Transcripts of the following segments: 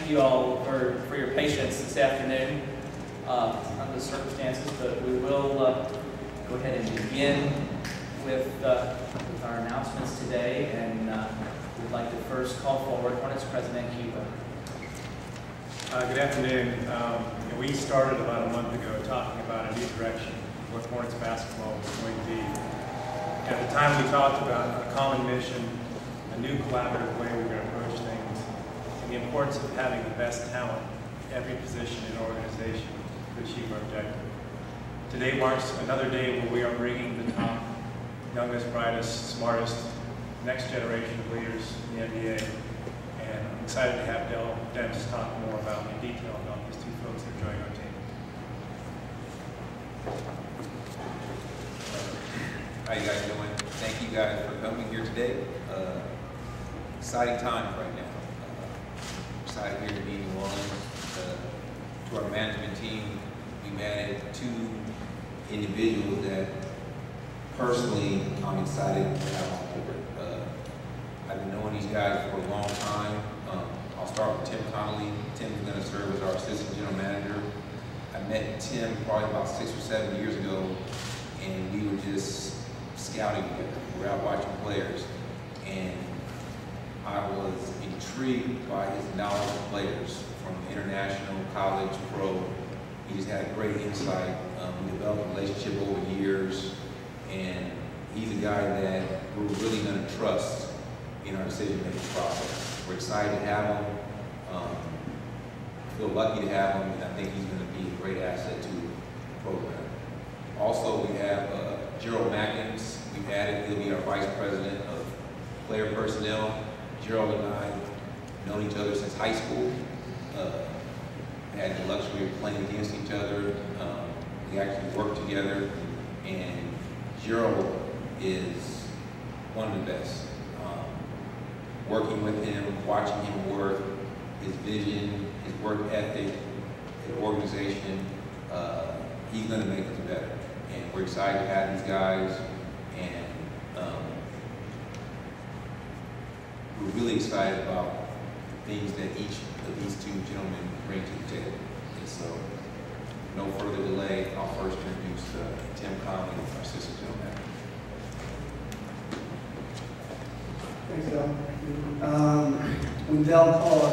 thank you all for your patience this afternoon under the circumstances, but we will go ahead and begin with our announcements today, and we'd like to first call forward Hornets President Hugh Weber. Good afternoon. We started about a month ago talking about a new direction of what Hornets basketball was going to be. At the time we talked about a common mission, a new collaborative way we were going to approach things, and the importance of having the best talent at every position in an organization to achieve our objective. Today marks another day where we are bringing the top, youngest, brightest, smartest, next generation of leaders in the NBA. And I'm excited to have Dell Demps talk more about in detail about these two folks that are joining our team. How you guys doing? Thank you guys for coming here today. Exciting time right now. Excited here to be in New Orleans. To our management team, we've added two individuals that personally I'm excited to have on board. I've been knowing these guys for a long time. I'll start with Tim Connolly. Tim is going to serve as our assistant general manager. I met Tim probably about 6 or 7 years ago, and we were just scouting together. We were out watching players, and I was intrigued by his knowledge of players from international, college, pro. He just had great insight. We developed a relationship over years, and he's a guy that we're really going to trust in our decision-making process. We're excited to have him. I feel lucky to have him, and I think he's going to be a great asset to the program. Also, we have Gerald Madkins. We've added, he'll be our vice president of player personnel. Gerald and I have known each other since high school. Had the luxury of playing against each other. We actually worked together, and Gerald is one of the best. Working with him, watching him work, his vision, his work ethic, his organization, he's going to make us better. And we're excited to have these guys, and we're really excited about things that each of these two gentlemen bring to the table. And so, no further delay, I'll first introduce Tim Connolly, our assistant general manager. Thanks, Dell. When Dell called,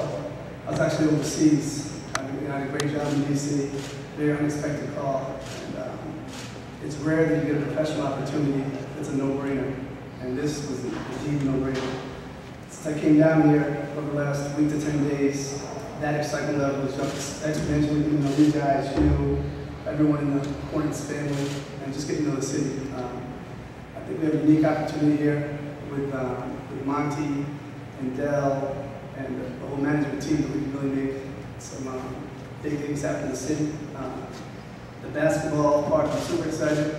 I was actually overseas. I had a great job in DC, very unexpected call. And it's rare that you get a professional opportunity that's a no-brainer. And this was indeed a no-brainer. Since I came down here over the last week to 10 days, that excitement level has jumped exponentially. You know, these guys, you, everyone in the Hornets family, and just getting to know the city. I think we have a unique opportunity here with Monty and Dell and the whole management team that we can really make some big things happen in the city. The basketball part, I'm super excited.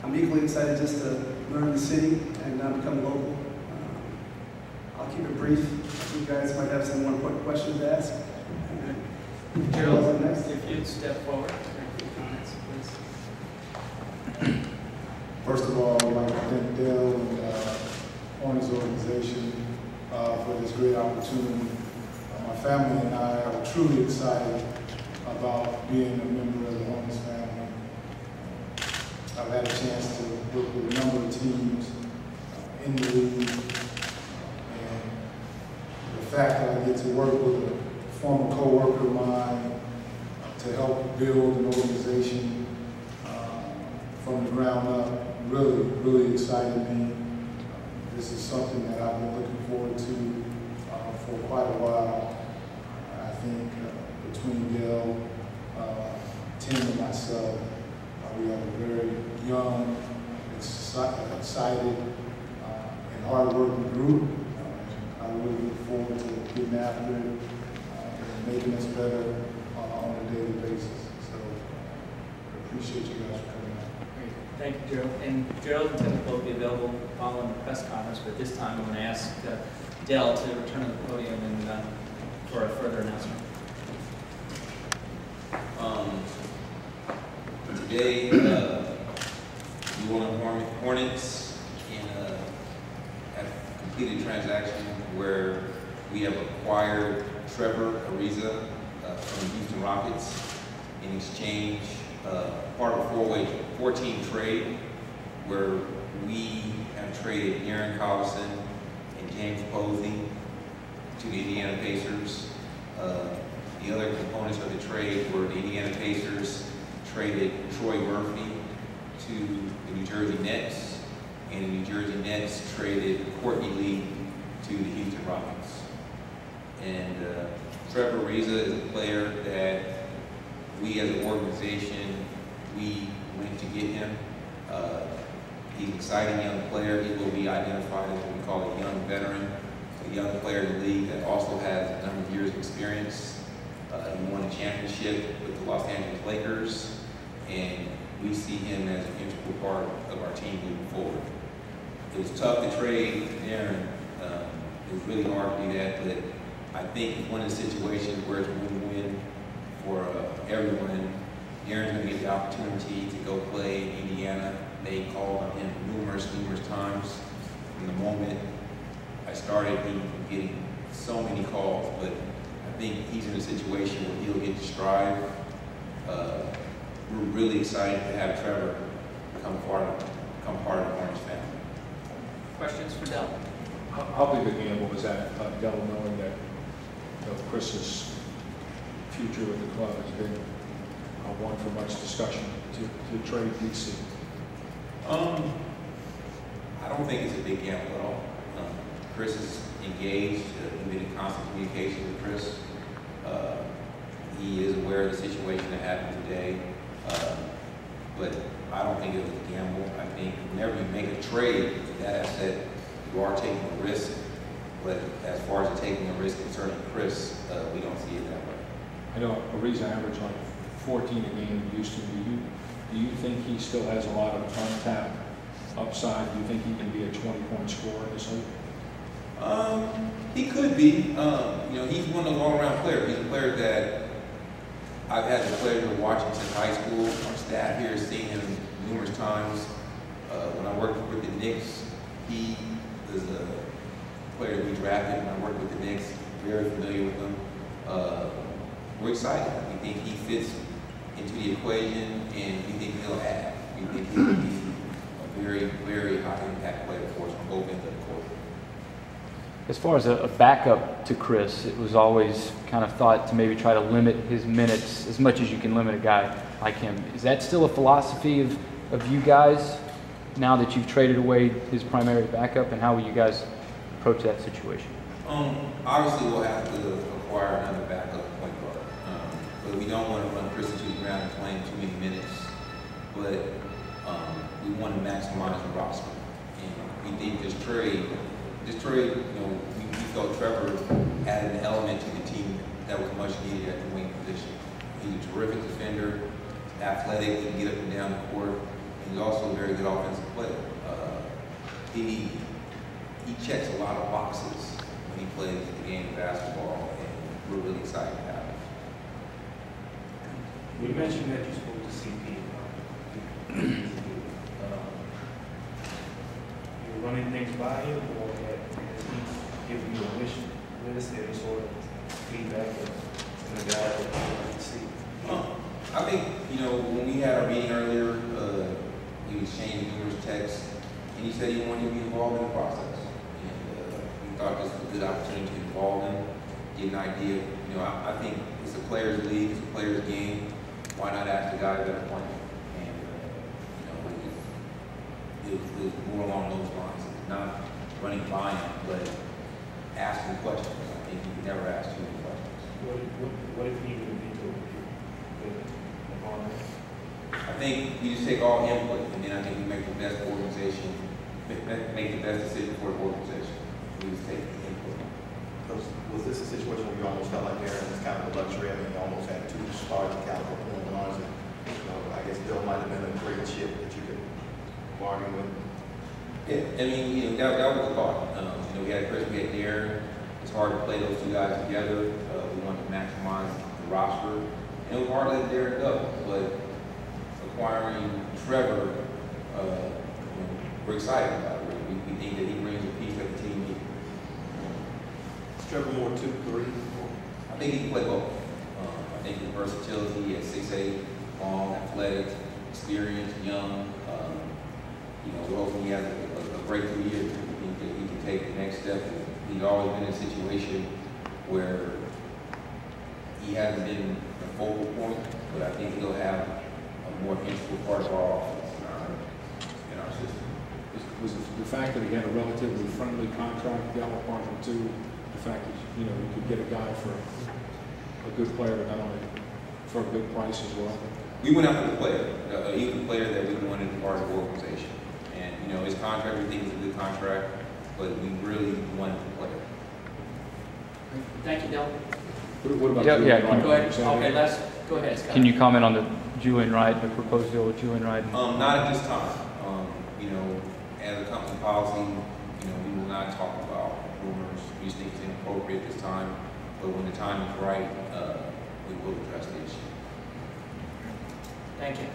I'm equally excited just to learn the city and become local. I'll keep it brief. You guys might have some more important questions to ask. Gerald, next, if you'd step forward, make your comments, please. First of all, I'd like to thank Dell and Hornets organization for this great opportunity. My family and I are truly excited about being a member of the Hornets family. I've had a chance to work with a number of teams in the league, and the fact that I get to work with a former co-worker of mine to help build an organization from the ground up really, really excited me. This is something that I've been looking forward to for quite a while. I think between Dell, Tim, and myself, we have a very young, excited, and hard-working group. I really look forward to getting after it and making us better on a daily basis. So I appreciate you guys for coming out. Thank you, Gerald. And Gerald and Tim will be available following the press conference, but this time I'm going to ask Dell to return to the podium and for a further announcement. Today, New Orleans Hornets have completed a transaction where we have acquired Trevor Ariza from the Houston Rockets in exchange, part of a four-team trade where we have traded Darren, Collison, and James Posey to the Indiana Pacers. The other components of the trade were the Indiana Pacers traded Troy Murphy to the New Jersey Nets, and the New Jersey Nets traded Courtney Lee to the Houston Rockets. And Trevor Ariza is a player that we as an organization, we went to get him. He's an exciting young player. He will be identified as what we call a young veteran, a young player in the league that also has a number of years of experience. He won a championship with the Los Angeles Lakers, and we see him as an integral part of our team moving forward. It was tough to trade Darren. It was really hard to do that, but I think it's one of the situations where it's win-win for everyone. Darren's going to get the opportunity to go play in Indiana. They called on him numerous times. From the moment I started, he was getting so many calls, but I think he's in a situation where he'll get to strive. We're really excited to have Trevor become part of the Hornets family. Questions for Dell? How big a gamble was that, Dell, knowing that Chris's future with the club has been one for much discussion to trade DC? I don't think it's a big gamble at all. Chris is engaged. We've been in constant communication with Chris. He is aware of the situation that happened today. But I don't think it was a gamble. I think whenever you make a trade for that asset, you are taking a risk. But as far as taking a risk concerning Chris, we don't see it that way. I know Ariza averaged like 14 a game in Houston. Do you think he still has a lot of untapped upside? Do you think he can be a 20-point scorer in this league? He could be. He's one of the all-around players. He's a player that I've had the pleasure of watching since high school. Our staff here has seen him numerous times. When I worked with the Knicks, he was a player that we drafted. When I worked with the Knicks, very familiar with him. We're excited. We think he fits into the equation, and we think he'll add. We think he'll be a very, very high impact player for us on both ends of the court. As far as a backup to Chris, it was always kind of thought to maybe try to limit his minutes as much as you can limit a guy like him. Is that still a philosophy of you guys now that you've traded away his primary backup, and how will you guys approach that situation? Obviously, we'll have to acquire another backup point guard, but we don't want to run Chris into the ground and playing too many minutes. But we want to maximize the roster, and we think this trade, we felt Trevor added an element to the team that was much needed at the wing position. He's a terrific defender, athletic, he can get up and down the court, and he's also a very good offensive player. He checks a lot of boxes when he plays the game of basketball, and we're really excited to have him. You mentioned that you spoke to CP. You're running things by him, or has he given you a wish list, any sort of feedback from the guy that you see? I think, when we had our meeting earlier, he exchanged numerous texts, and he said he wanted to be involved in the process. And we thought this was a good opportunity to involve him, get an idea. I think it's a player's league, it's a player's game. Why not ask the guy that are playing? And, it was more along those lines. It's not running by him, but asking questions. I think you can never ask too many questions. What if he would be doing I think we just take all input, and then I think we make the best organization, make the best decision for the organization. We just take the input. Was this a situation where you almost felt like Darren was kind of a luxury? I mean, you almost had two stars of caliber point guards, and I guess Bill might have been a great chip that you could bargain with. Yeah, I mean, that was the thought. We had Chris, we had Darren. It's hard to play those two guys together. We wanted to maximize the roster. And it was hard to let Darren go, but acquiring Trevor, we're excited about it. We think that he brings a piece that the team needs. Trevor more 2-3? I think he can play both. I think his versatility at 6'8", long, athletic, experienced, young. You know, we're hoping he has a breakthrough year. He can take the next step. He's always been in a situation where he hasn't been the focal point, but I think he'll have a more integral part of our offense in our system. Was the fact that he had a relatively friendly contract, Dell, part of it too? The fact that, you know, you could get a guy for a good player, but not only for a good price as well? We went after the player. He was a player that we wanted to be part of the organization. And, you know, his contract, we think is a good contract, but we really wanted the player. Thank you, Dell. What about Julian Wright? Go ahead. Okay, go ahead, Scott. Can you comment on the Julian Wright, the proposed deal with Julian Wright? Not at this time. You know, as a company policy, you know, we will not talk about rumors. We just think it's inappropriate this time. But when the time is right, we will address the issue. Thank you.